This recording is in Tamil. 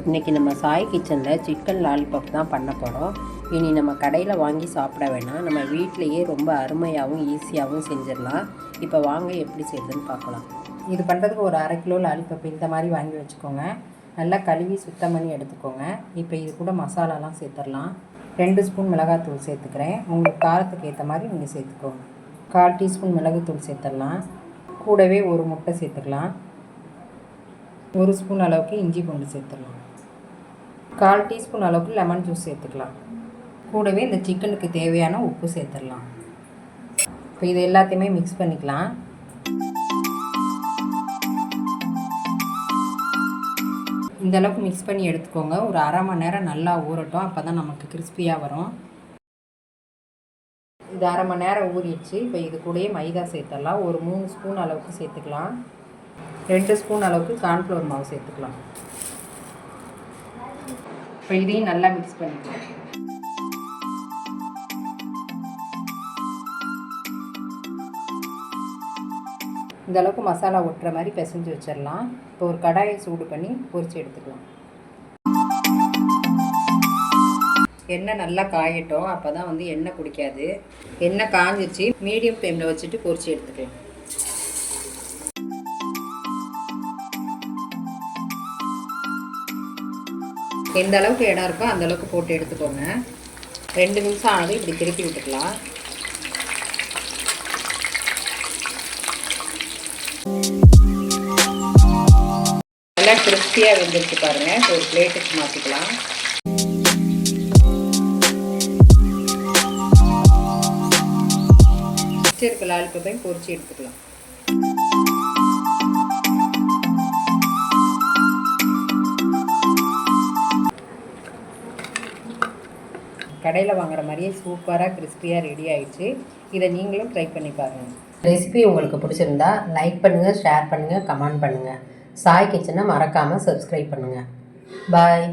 இன்றைக்கி நம்ம சாய் கிச்சனில் சிக்கன் லாலிபாப் தான் பண்ண போகிறோம். இனி நம்ம கடையில் வாங்கி சாப்பிட வேணாம், நம்ம வீட்டிலையே ரொம்ப அருமையாகவும் ஈஸியாகவும் செஞ்சிடலாம். இப்போ வாங்க எப்படி செய்யுதுன்னு பார்க்கலாம். இது பண்ணுறதுக்கு ஒரு 1/2 கிலோ லாலிபாப் இந்த மாதிரி வாங்கி வச்சுக்கோங்க. நல்லா கழுவி சுத்தம் பண்ணி எடுத்துக்கோங்க. இப்போ இது கூட மசாலாலாம் சேர்த்துடலாம். 2 ஸ்பூன் மிளகாத்தூள் சேர்த்துக்கிறேன். உங்களுக்கு காரத்துக்கு ஏற்ற மாதிரி நீங்கள் சேர்த்துக்கோங்க. 1/4 டீஸ்பூன் மிளகுத்தூள் சேர்த்துடலாம். கூடவே ஒரு முட்டை சேர்த்துக்கலாம். 1 ஸ்பூன் அளவுக்கு இஞ்சி பூண்டு சேர்த்துடலாம். 1/4 டீஸ்பூன் அளவுக்கு லெமன் ஜூஸ் சேர்த்துக்கலாம். கூடவே இந்த சிக்கனுக்கு தேவையான உப்பு சேர்த்துடலாம். இப்போ இது எல்லாத்தையுமே மிக்ஸ் பண்ணிக்கலாம். இந்த அளவுக்கு மிக்ஸ் பண்ணி எடுத்துக்கோங்க. ஒரு 1/2 மணி நேரம் நல்லா ஊறட்டும், அப்போ தான் நமக்கு கிறிஸ்பியாக வரும். இது 1/2 மணி நேரம் ஊறிடுச்சு. இப்போ இது கூடயே மைதா சேர்த்துடலாம். ஒரு 3 ஸ்பூன் அளவுக்கு சேர்த்துக்கலாம். 2 ஸ்பூன் அளவுக்கு கார்ன்ஃப்ளவர் மாவு சேர்த்துக்கலாம். இப்போ இதையும் நல்லா மிக்ஸ் பண்ணிக்கலாம். இந்த அளவுக்கு மசாலா ஒட்டுற மாதிரி பிசைஞ்சு வச்சிடலாம். இப்போ ஒரு கடாயை சூடு பண்ணி பொரிச்சு எடுத்துக்கலாம். எண்ணெய் நல்லா காயட்டும், அப்போ தான் எண்ணெய் குடிக்காது. எண்ணெய் காஞ்சிச்சு, மீடியம் ஃப்ளேமில் வச்சுட்டு பொரிச்சு எடுத்துக்கலாம். எந்த அளவுக்கு இடம் இருக்கோ அந்த அளவுக்கு போட்டு எடுத்துக்கோங்க. 2 நிமிஷம் ஆனது இப்படி திருப்பி விட்டுக்கலாம். நல்லா கிறிஸ்பியாக வெந்துருச்சு பாருங்கள். ஒரு பிளேட்டுக்கு மாற்றிக்கலாம். இருக்க லாலிபாப்பையும் பொரிச்சு எடுத்துக்கலாம். கடையில் வாங்குற மாதிரியே சூப்பராக கிறிஸ்பியாக ரெடி ஆகிடுச்சு. இதை நீங்களும் ட்ரை பண்ணி பாருங்கள். ரெசிபி உங்களுக்கு பிடிச்சிருந்தா லைக் பண்ணுங்கள், ஷேர் பண்ணுங்கள், கமெண்ட் பண்ணுங்கள். சாய் கிச்சனை மறக்காமல் சப்ஸ்கிரைப் பண்ணுங்கள். பாய்.